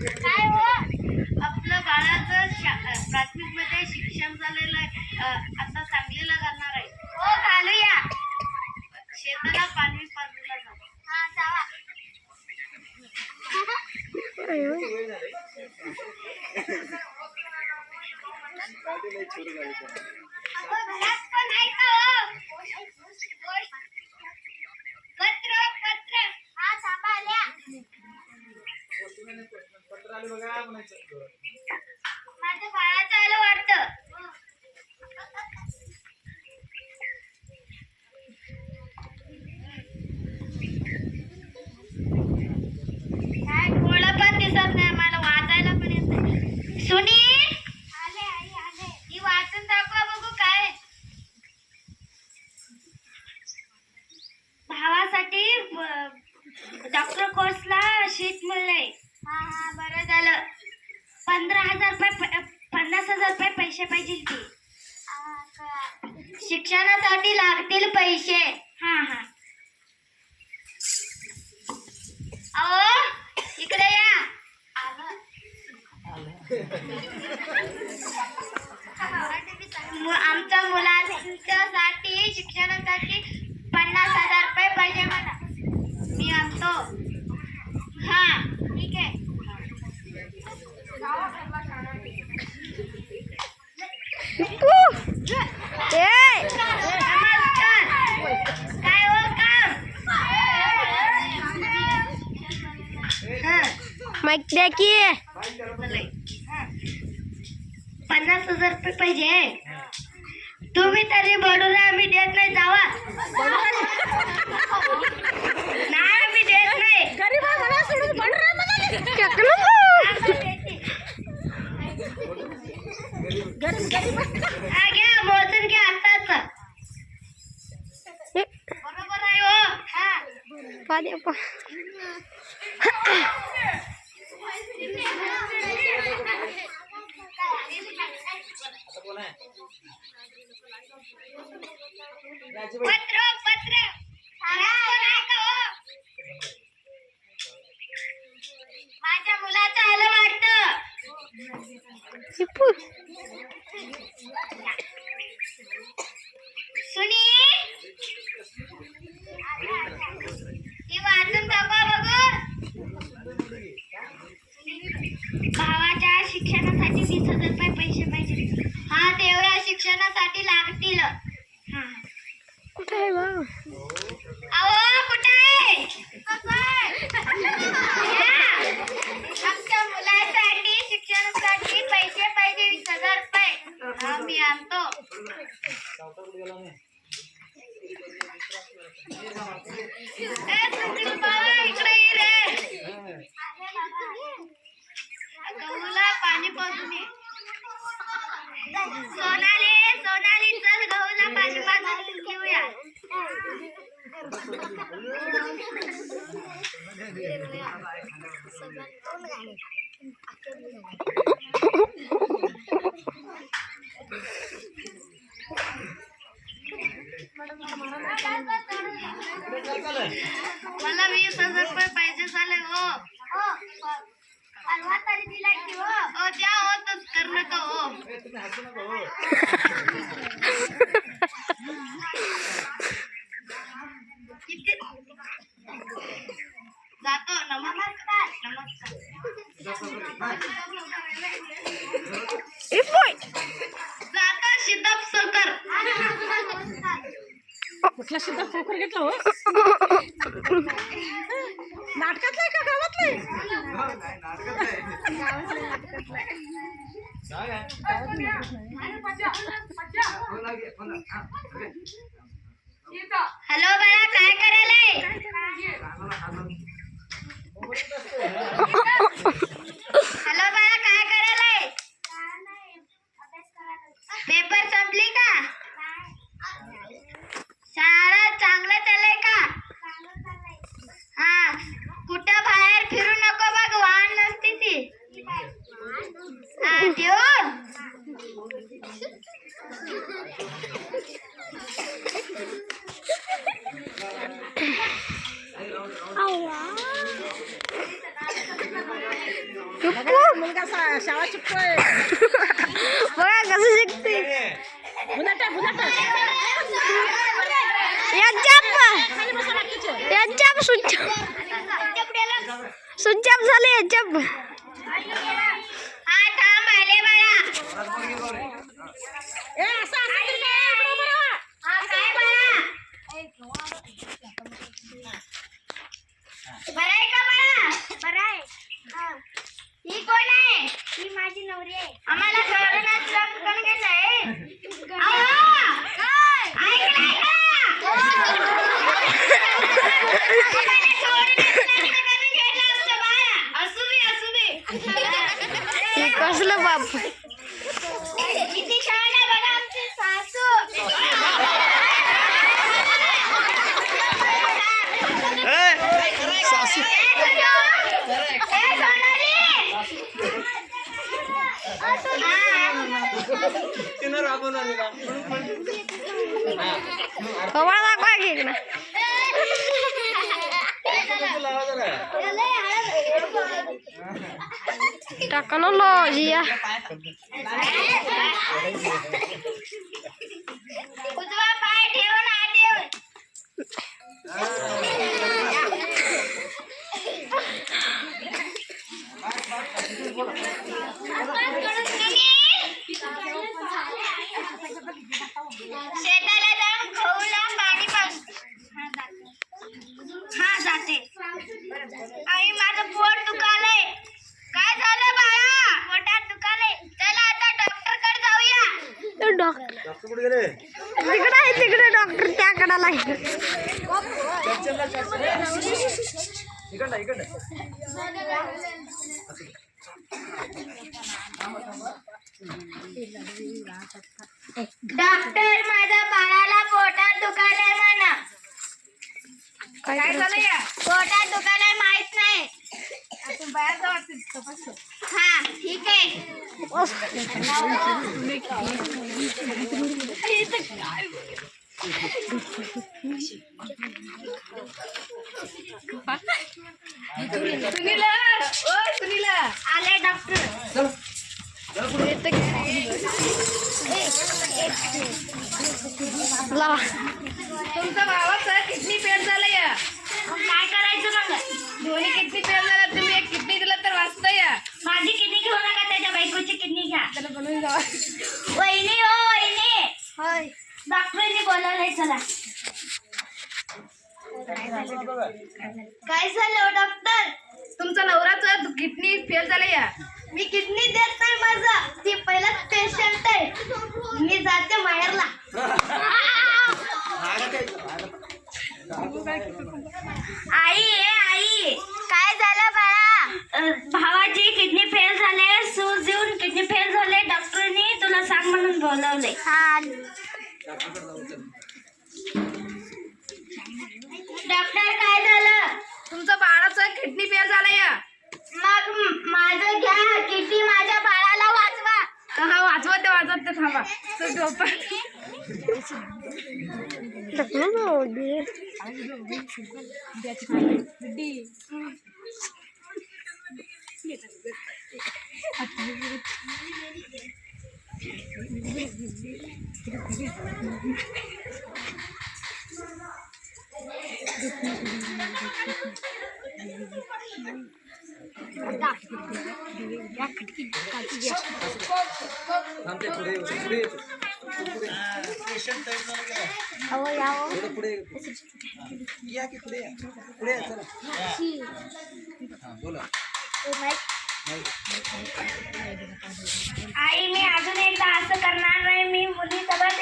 काय हो आपलं बाळाचं प्राथमिक मध्ये शिक्षण झालेलं आहे, आता सांगलीला घालणार आहे. हो घालूया. शेताला पाणी पाजलं जातं. हा जावा. घरात पण आहे का हो? पत्र पत्र हा थांबा आल्या. माझ्या बाळाचं आलं वाटतं. काय थोडं पण दिसत नाही, मला वाचायला पण येत नाही. सुनी आले आई आले. ही वाचून दाखवा बघू काय. भावासाठी डॉक्टर कोर्सला शीट मिळलंय. हा हा बरं झालं. 15,000 रुपये 50,000 रुपये पैसे पाहिजे ती. शिक्षणासाठी लागतील पैसे. हा हा अहो इकडे या. आमच्या मुलांसाठी शिक्षणासाठी 50,000 रुपये पाहिजे मला. मी आणतो. हा ठीक आहे. नमस्कार. काय हो काम? माईक द्या की. 50,000 रुपये पाहिजे. तुम्ही तरी बोलून आम्ही देत नाही. जावा. नाही आम्ही देत नाही. हा घ्या मोजून घ्या आताच. बरोबर आहे हो. हा पत्र पत्र माझ्या मुलाचं आलं वाटतं. सुनी ती वाचून दाखवा बघू. भावाच्या शिक्षणासाठी 20,000 रुपये पैसे पाहिजे. हा तेवढ्या शिक्षणासाठी लागतील. हा कुठे आहे बा? अहो कुठे आहे? आमच्या मुलासाठी शिक्षणासाठी पैसे पाहिजे 20,000 रुपये. हा मी आणतो. इकडे ये रे. गहूला पाणी पाजून ये. सोनाली चल गहूला पाणी पाजून घेऊया. मला 20,000 रुपये पाहिजे झाले हो. हलवा तरी दिला की हो. द्या हो तर कर नका हो. जातो. नमस्कार. जातो सिद्धप सरकार. कुठला सिद्धार्थ खोकर घेतला हो? नाटकातलाय का गावातलाय? हॅलो बाळा काय करायलाय? हॅलो बाळा काय करायलाय? पेपर संपली का? शाळा चांगलं चाललंय का? हा कुठं बाहेर फिरू नको बघ, वाहन नसती ती. हा देऊ. मुलगा शाळा शिकतोय. बघा कसं शिकते. बुलाटा बुलाटा सुच्चाप झाले याच्याप. हा थांब आले बाळा. ए असं असं तरी काय? इकडं उभं राहा. हा काय बाळा? बरं आहे का बाळा? बरं आहे. ही कोण आहे? ही माझी नवरी आहे. आम्हाला घरात लग्न घेतलंय. ऐकलंय का? आम्हाला सोडून लग्न घेतलं आमचं बाळा. असू दे असू दे. हे कसलं बाप. किती छान आहे बघा आमची सासू. हवा दाखवा की इकडं. टेक्नॉलॉजी उजवा पाय ठेवून आत येऊ. शेताला जाऊन गहूला पाणी पाजू. हा जाते. आई माझं पोट दुखालय. काय झालं बाळा? पोटात दुखालय. चला आता डॉक्टरकडे जाऊया. डॉक्टर तिकडे आहे. तिकडे डॉक्टर त्याकडे आहे. डॉक्टर माझ्या बाळाला पोटात दुखालय म्हणा. काय झालं या? पोटात दुखालय माहित नाही. आपण बाहेर जाऊ तपास. हा ठीक आहे. सुनीला ओ सुनीला आले डॉक्टर. लावा. तुमच्या भावाचा किडनी फेल झाला या. काय करायचं मग? दोन्ही किडनी फेल झाला. तुम्ही एक किडनी दिला तर वाचता या. माझी किडनी घेऊ नका, त्याच्या बायकोची किडनी घ्या. त्याला बनवून जावा. वहिनी हो वहिनी. होय डॉक्टरांनी बोलावलंय. चला. काय झालं डॉक्टर? तुमचा नवराचा किडनी फेल झाला या. मी किडनी देत नाही. माझं ती पहिलाच पेशंट आहे. मी जाते माहेरला. आई आई काय झालं बाळा? भावाची किडनी फेल झाले. सूज येऊन किडनी फेल झाले. डॉक्टरनी तुला सांग म्हणून बोलवले. डॉक्टर काय झालं? तुमच्या बाळाचा किडनी फेल झाला या. मग माझं घ्या किडनी. माझ्या बाळाला वाचवा. हा वाचवत ते थांबा. तो झोपा. टेक्नॉलॉजी आई मी अजून एकदा असं करणार नाही. मी मुलीसोबत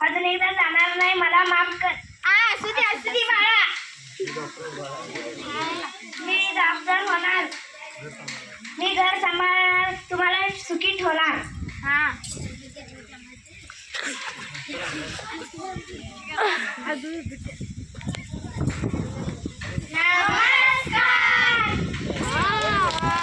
अजून एकदा जाणार नाही. मला माफ कर. असू दे बाळा. मी डॉक्टर होणार. मी घर सांभाळणार. तुम्हाला सुखी ठेवणार. हा